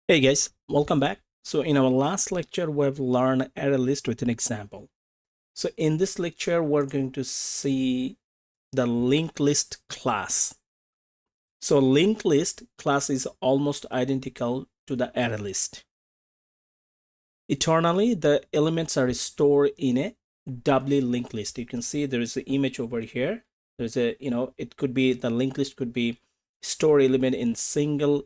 Hey guys, welcome back. So in our last lecture, we've learned ArrayList with an example. So in this lecture, we're going to see the LinkedList class. So LinkedList class is almost identical to the ArrayList. Eternally, the elements are stored in a doubly linked list. You can see there is an image over here. There's a, it could be the linked list could be store element in single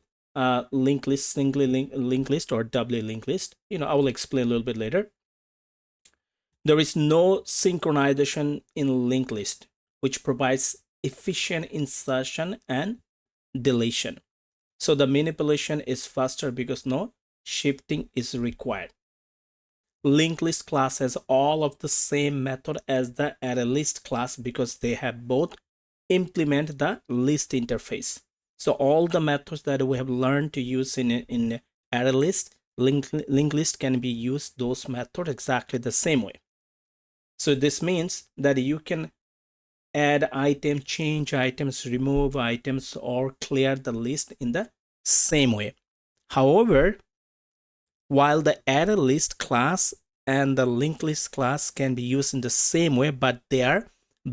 linked list, singly linked list, or doubly linked list. I will explain a little bit later. There is no synchronization in linked list, which provides efficient insertion and deletion. So the manipulation is faster because no shifting is required. Linked list class has all of the same method as the ArrayList class because they have both implement the list interface. So all the methods that we have learned to use in ArrayList, linked list can be used those methods exactly the same way. So this means that you can add items, change items, remove items, or clear the list in the same way. However, while the ArrayList class and the linked list class can be used in the same way, but they are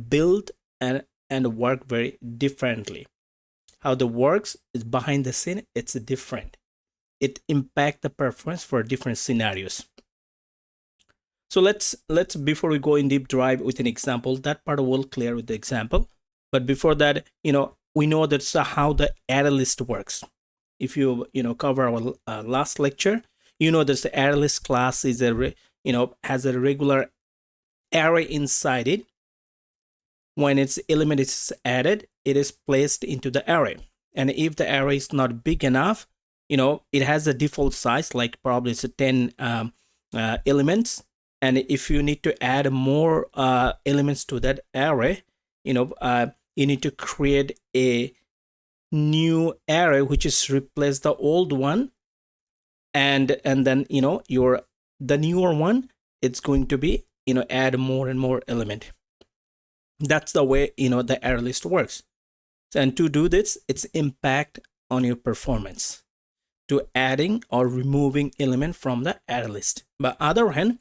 built and work very differently. How the works is behind the scene, it's different. It impacts the performance for different scenarios. So let's before we go in deep dive with an example, that part will clear with the example. But before that, we know that's how the ArrayList works. If you cover our last lecture, that the ArrayList class is has a regular array inside it. When its element is added, it is placed into the array. And if the array is not big enough, it has a default size, like probably it's 10 elements. And if you need to add more elements to that array, you need to create a new array which is replace the old one, and then the newer one, it's going to be add more and more element. That's the way the ArrayList works. And to do this, it's impact on your performance to adding or removing element from the ArrayList. But other hand,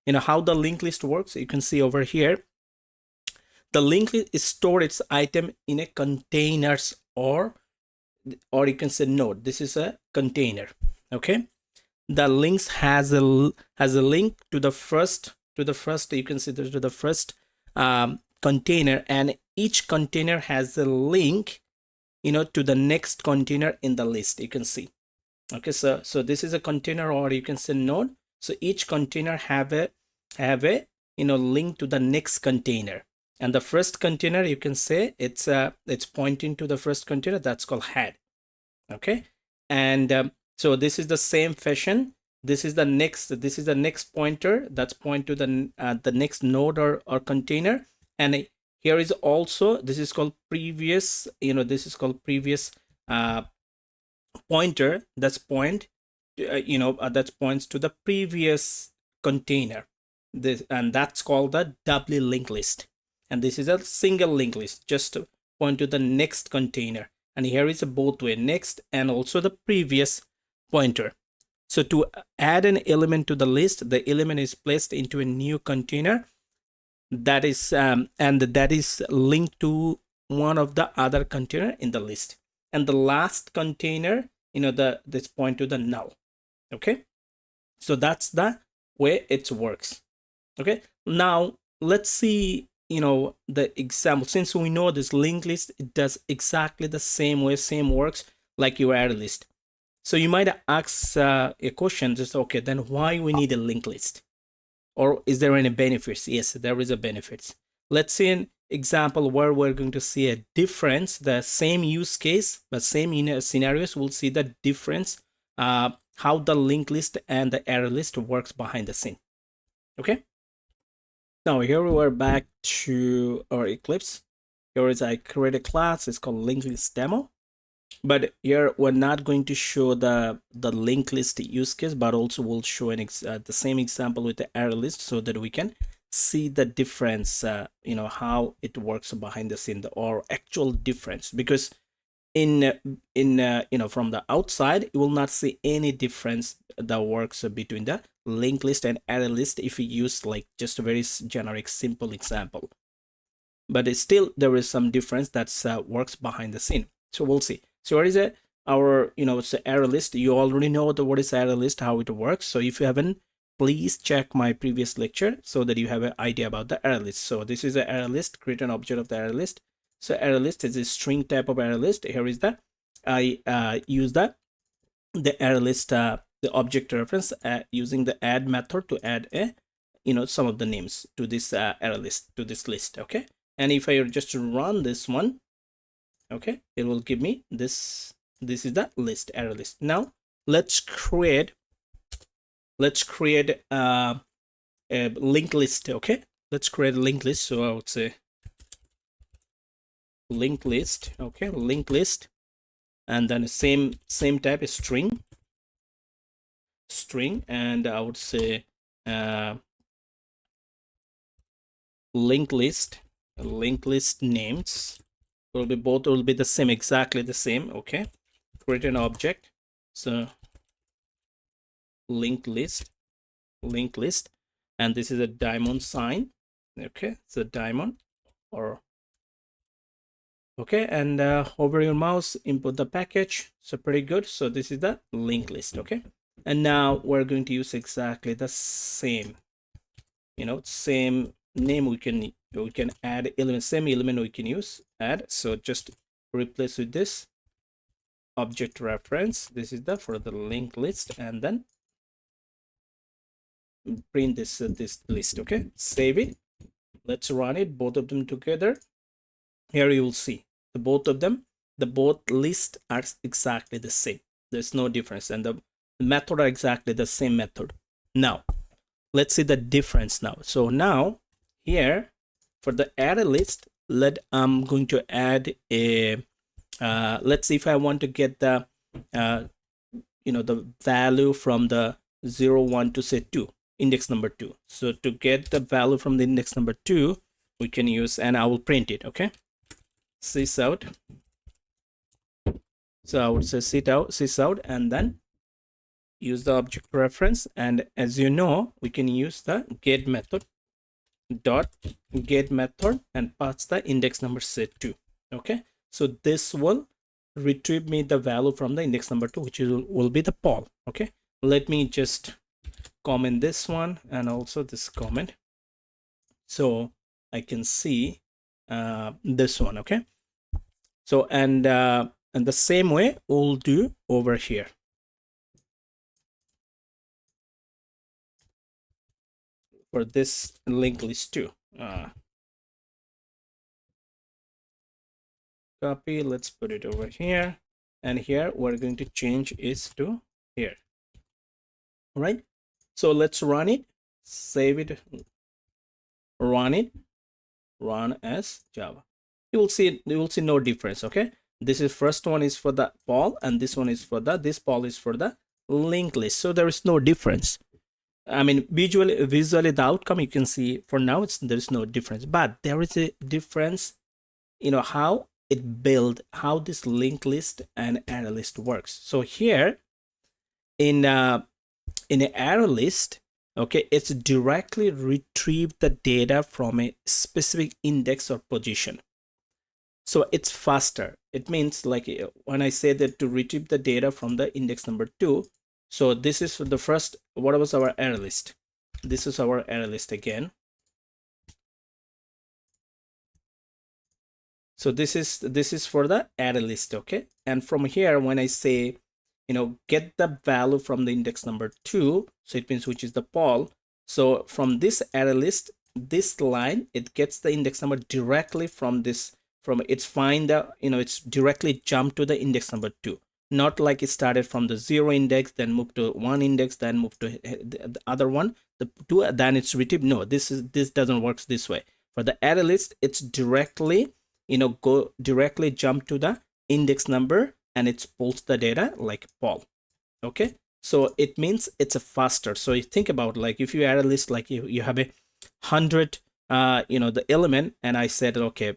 how the linked list works, you can see over here, the linked list is stored its item in a containers, or you can say node. This is a container. Okay, the links has a link to the first you can see to the first container, and each container has a link to the next container in the list. You can see. Okay, so this is a container, or you can say node. So each container have a link to the next container, and the first container, you can say it's pointing to the first container. That's called head. Okay, and so this is the same fashion. This is the next pointer that's point to the next node or container. And here is also, this is called previous, this is called previous pointer. That's point that points to the previous container. And that's called the doubly linked list. And this is a single linked list, just to point to the next container. And here is a both way, next and also the previous pointer. So to add an element to the list, the element is placed into a new container that is and that is linked to one of the other container in the list. And the last container, this point to the null. Okay, so that's the way it works. Okay, now let's see the example. Since we know this linked list, it does exactly the same way, same works like your ArrayList. So you might ask a question, just okay, then why we need a linked list, or is there any benefits? Yes, there is a benefits. Let's see an example where we're going to see a difference, the same use case but same scenarios. We'll see the difference, how the linked list and the ArrayList works behind the scene. Okay, now here we are back to our Eclipse. Here is I create a class, it's called LinkedList demo. But here we're not going to show the linked list use case, but also we'll show the same example with the ArrayList, so that we can see the difference, how it works behind the scene, or actual difference. Because from the outside, you will not see any difference that works between the linked list and array list if you use like just a very generic simple example. But it's still there is some difference that's works behind the scene. So we'll see. So what is it? Our it's the array list. You already know what is array list, how it works. So if you haven't, please check my previous lecture so that you have an idea about the array list. So this is an array list. Create an object of the array list. So array list is a string type of array list. Here is the I use the array list the object reference using the add method to add a some of the names to this array list, to this list. Okay, and if I just run this one, okay, it will give me this. This is the list, array list. Now let's create a linked list. Okay, let's create a linked list. So I would say linked list. Okay, linked list, and then same type is string, and I would say linked list names will be both will be the same, exactly the same. Okay, create an object. So linked list, and this is a diamond sign. Okay, it's a diamond, or okay, and hover your mouse, input the package. So pretty good. So this is the linked list. Okay, and now we're going to use exactly the same, same name. We can add element, same element we can use add. So just replace with this object reference. This is the for the linked list, and then print this this list. Okay, save it. Let's run it, both of them together. Here you will see the both of them, the both lists are exactly the same. There's no difference, and the method are exactly the same method. Now let's see the difference now. So now here for the array list, I'm going to add a let's see if I want to get the the value from the 0 1 to say 2, index number 2. So to get the value from the index number 2, we can use, and I will print it. Okay, sys out. So I would say sys out, and then use the object reference, and as you know, we can use the get method, and pass the index number say 2. Okay, so this will retrieve me the value from the index number 2, which will be the Paul. Okay, let me just comment this one and also this comment, so I can see this one. Okay, so and the same way we'll do over here. For this linked list too. Copy, let's put it over here, and here we're going to change is to here. All right, so let's run it, save it, run as Java. You will see no difference. Okay, this is first one is for the Paul, and this one is for the Paul is for the linked list, so there is no difference. I mean, visually the outcome you can see for now there's no difference, but there is a difference, how it build, how this linked list and array list works. So here in an array list, okay, it's directly retrieve the data from a specific index or position. So it's faster. It means like when I say that to retrieve the data from the index number 2, so this is for the first, what was our array list? This is our array list again. So this is for the array list. Okay, and from here when I say get the value from the index number 2, so it means which is the Paul. So from this array list, this line, it gets the index number directly from this, from it's find the it's directly jump to the index number 2. Not like it started from the 0 index, then move to 1 index, then move to the other one, the 2, then it's retrieve. No, this doesn't work this way. For the array list, it's directly go directly jump to the index number, and it pulls the data like Paul. Okay, so it means it's a faster. So you think about, like, if you array list, like you have 100 the element, and I said, okay,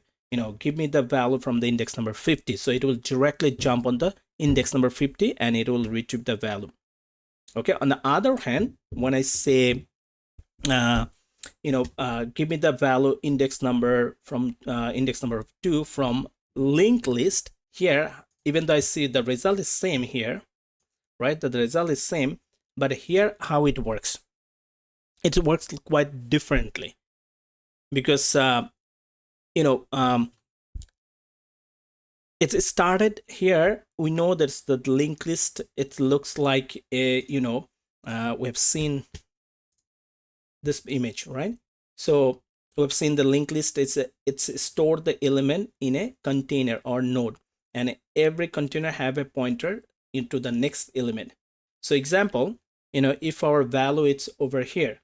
give me the value from the index number 50. So it will directly jump on the index number 50 and it will retrieve the value. Okay, on the other hand, when I say give me the value index number from index number 2 from linked list, here, even though I see the result is same here, right, that the result is same, but here how it works, it works quite differently, because it started here. We know that's the linked list. It looks like a, we have seen this image, right? So we've seen the linked list. It's stored the element in a container or node, and every container have a pointer into the next element. So example, if our value is over here,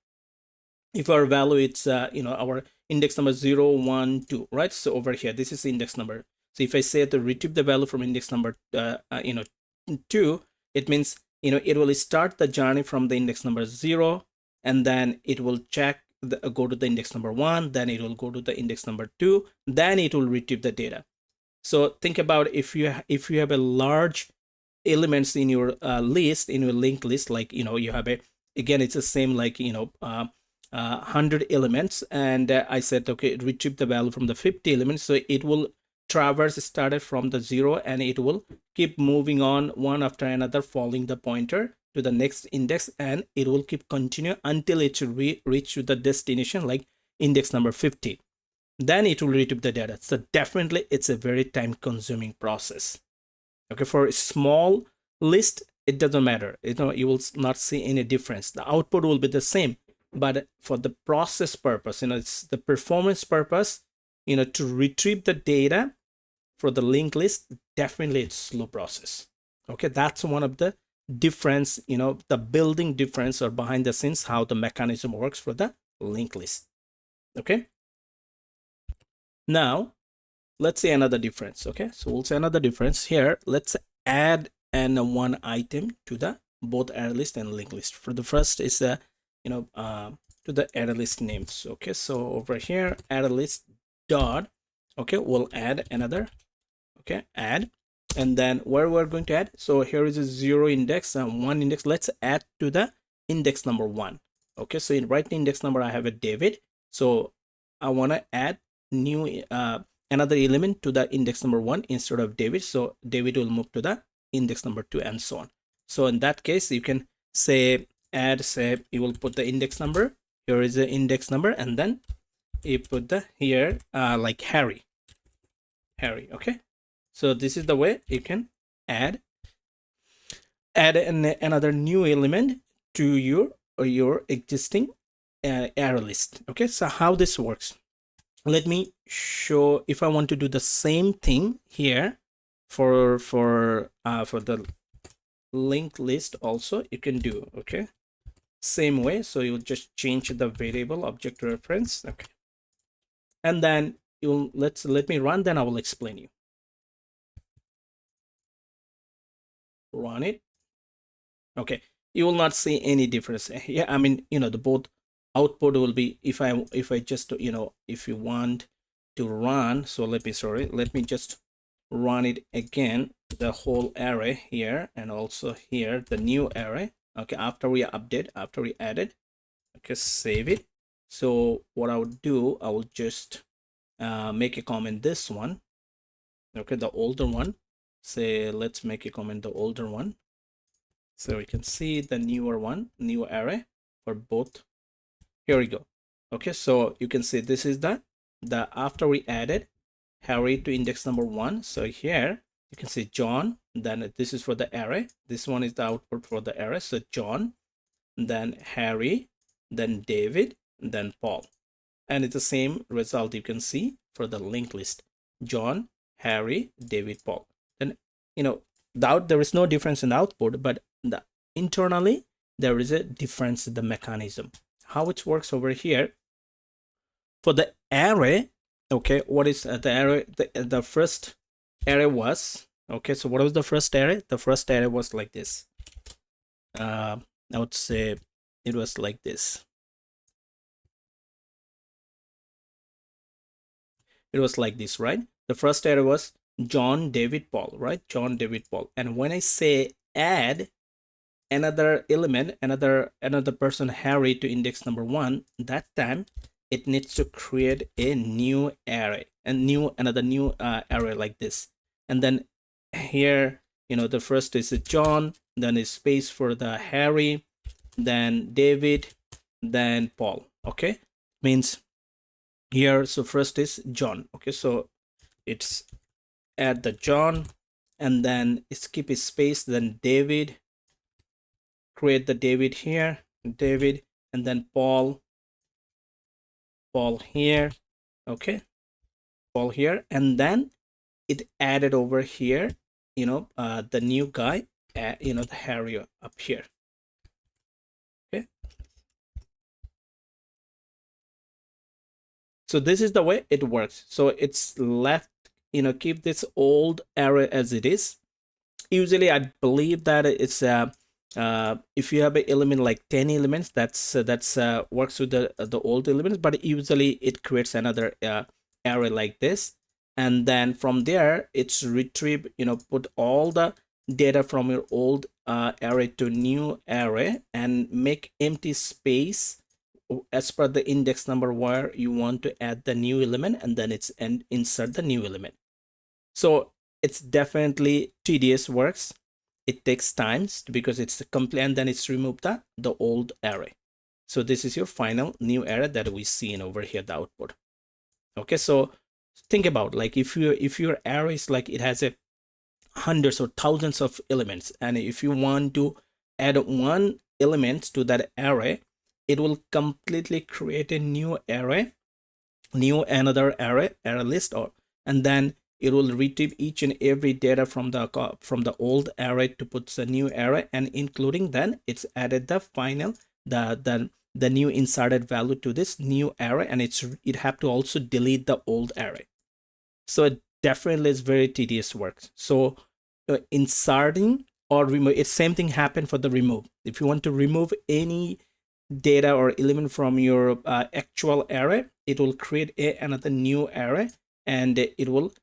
if our value it's our index number 0, 1, 2, right? So over here, this is the index number. So if I say to retrieve the value from index number 2, it means it will start the journey from the index number 0, and then it will check go to the index number 1, then it will go to the index number 2, then it will retrieve the data. So think about if you have a large elements in your list, in your linked list, like you have a, again, it's the same, like 100 elements, and I said, okay, retrieve the value from the 50 elements. So it will traverse, started from the 0, and it will keep moving on one after another, following the pointer to the next index, and it will keep continue until it reach to the destination, like index number 50. Then it will retrieve the data. So definitely it's a very time consuming process. Okay, for a small list, it doesn't matter. You will not see any difference. The output will be the same, but for the process purpose, it's the performance purpose, to retrieve the data for the linked list, definitely it's slow process. Okay, that's one of the difference, the building difference or behind the scenes, how the mechanism works for the linked list. Okay, now let's say another difference. Okay, so we'll say another difference here. Let's add one item to the both ArrayList and linked list. For the first is to the ArrayList names. Okay, so over here, ArrayList dot, okay, we'll add another, okay, add, and then where we're going to add, so here is a 0 index and 1 index. Let's add to the index number 1. Okay, so in right index number I have a David, so I want to add new another element to the index number 1 instead of David. So David will move to the index number 2 and so on. So in that case, you can say add, say you will put the index number, here is the index number, and then you put the here like Harry. Okay, so this is the way you can add another new element to your existing array list. Okay, so how this works, let me show. If I want to do the same thing here for the linked list also, you can do, okay, same way. So you'll just change the variable object reference, okay, and then you'll let me run, then I will explain you. Run it. Okay, you will not see any difference. Yeah, I mean, the both output will be, if I just, if you want to run, so let me just run it again, the whole array here, and also here the new array. Okay, after we update, after we added, okay, save it. So what I would do, I will just make a comment this one, okay, the older one. Say let's make a comment the older one, so we can see the newer one, new array for both. Here we go. Okay, so you can see this is the after we added Harry to index number 1. So here you can see John, then this is for the array, this one is the output for the array. So John, then Harry, then David, then Paul, and it's the same result you can see for the linked list: John, Harry, David, Paul. Then there is no difference in the output, but internally there is a difference in the mechanism, how it works over here for the array. Okay, what is the array? The first array was, okay, so what was the first array? The first array was like this. I would say it was like this. it was like this, right? The first array was John, David, Paul, right? John, David, Paul. And when I say add another element, another person, Harry, to index number 1, that time it needs to create a new array, another new array like this. And then here, the first is John, then is space for the Harry, then David, then Paul. Okay, means here, so first is John. Okay, so it's add the John, and then skip a space, then David, create the David here, David, and then Paul here. Okay, Paul here, and then it added over here, the new guy, the Harry up here. Okay, so this is the way it works. So it's left, keep this old array as it is. Usually I believe that it's if you have an element like 10 elements, that's works with the old elements, but usually it creates another array like this, and then from there it's retrieve, put all the data from your old array to new array and make empty space as per the index number where you want to add the new element, and then it's insert the new element. So it's definitely tedious works. It takes times because it's complete, and then it's remove the old array. So this is your final new array that we see in over here, the output. Okay, so think about, like, if your array is like it has a hundreds or thousands of elements, and if you want to add one element to that array, it will completely create a new array, another array list, and then it will retrieve each and every data from the old array to put the new array, and including then it's added the final the new inserted value to this new array, and it have to also delete the old array. So it definitely is very tedious work. So inserting or remove, it's same thing happen for the remove. If you want to remove any data or element from your actual array, it will create another new array, and it will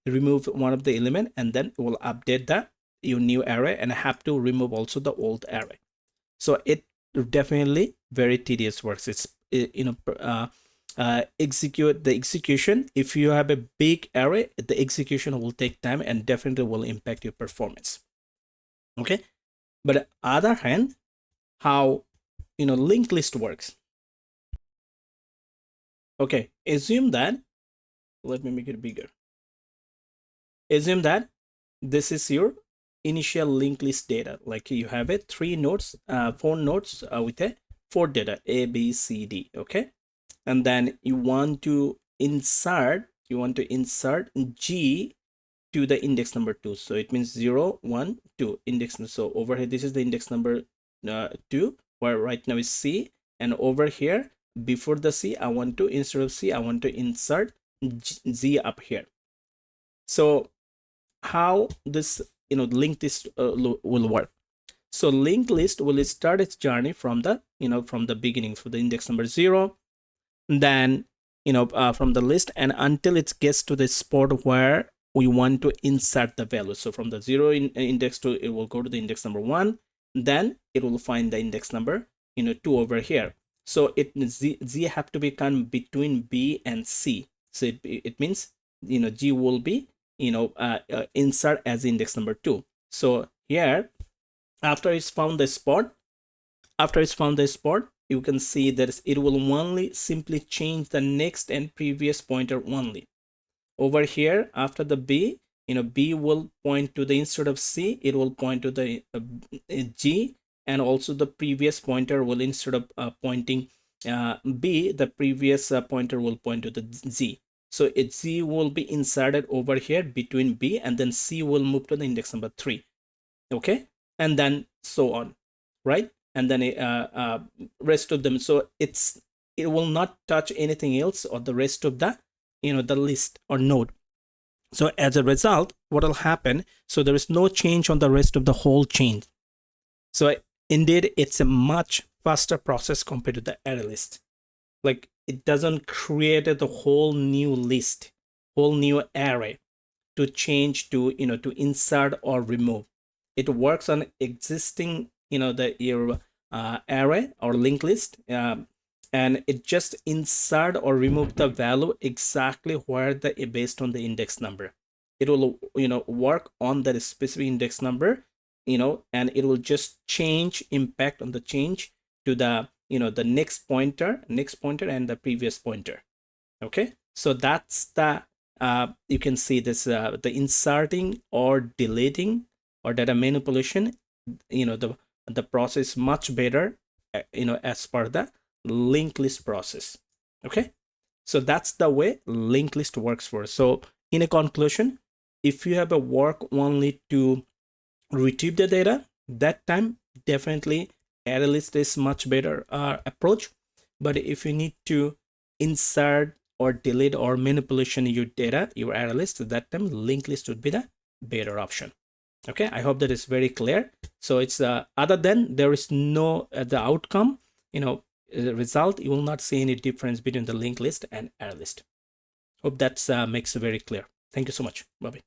remove one of the element, and then it will update your new array and have to remove also the old array. So it definitely very tedious works. It's execute the execution. If you have a big array, the execution will take time and definitely will impact your performance. Okay, but on the other hand, how linked list works. Okay, assume that, let me make it bigger. Assume that this is your initial linked list data. Like you have a 4 nodes with a 4 data, A, B, C, D. Okay, and then you want to insert G to the index number 2. So it means 0, 1, 2 index. So over here, this is the index number 2, where right now is C, and over here before the C, I want to, instead of C, I want to insert Z up here. So how this linked list will work? So linked list will start its journey from the from the beginning, for the index number 0, then from the list, and until it gets to the spot where we want to insert the value. So from the 0 index to, it will go to the index number 1, then it will find the index number 2 over here. So Z have to become between B and C. So it means G will be insert as index number 2. So here, after it's found the spot, you can see that it will only simply change the next and previous pointer only. Over here, after the B, B will point to the, instead of C, it will point to the G, and also the previous pointer will, instead of pointing B, the previous pointer will point to the Z. So Z will be inserted over here between B, and then C will move to the index number 3. Okay, and then so on, right? And then rest of them. So it will not touch anything else or the rest of the the list or node. So as a result, what will happen? So there is no change on the rest of the whole chain. So indeed, it's a much faster process compared to the ArrayList. like it doesn't create the whole new list, whole new array to change, to to insert or remove. It works on existing your array or linked list, and it just insert or remove the value exactly where the based on the index number. It will work on that specific index number, and it will just change, impact on the change to the the next pointer and the previous pointer. Okay, so that's the you can see this the inserting or deleting or data manipulation, the process much better, as per the linked list process. Okay, so that's the way linked list works for us. So in a conclusion, if you have a work only to retrieve the data, that time definitely ArrayList is much better approach. But if you need to insert or delete or manipulation your data, your ArrayList, that time linked list would be the better option. Okay, I hope that is very clear. So it's other than there is no the outcome, result, you will not see any difference between the linked list and ArrayList. Hope that makes it very clear. Thank you so much. Bye bye.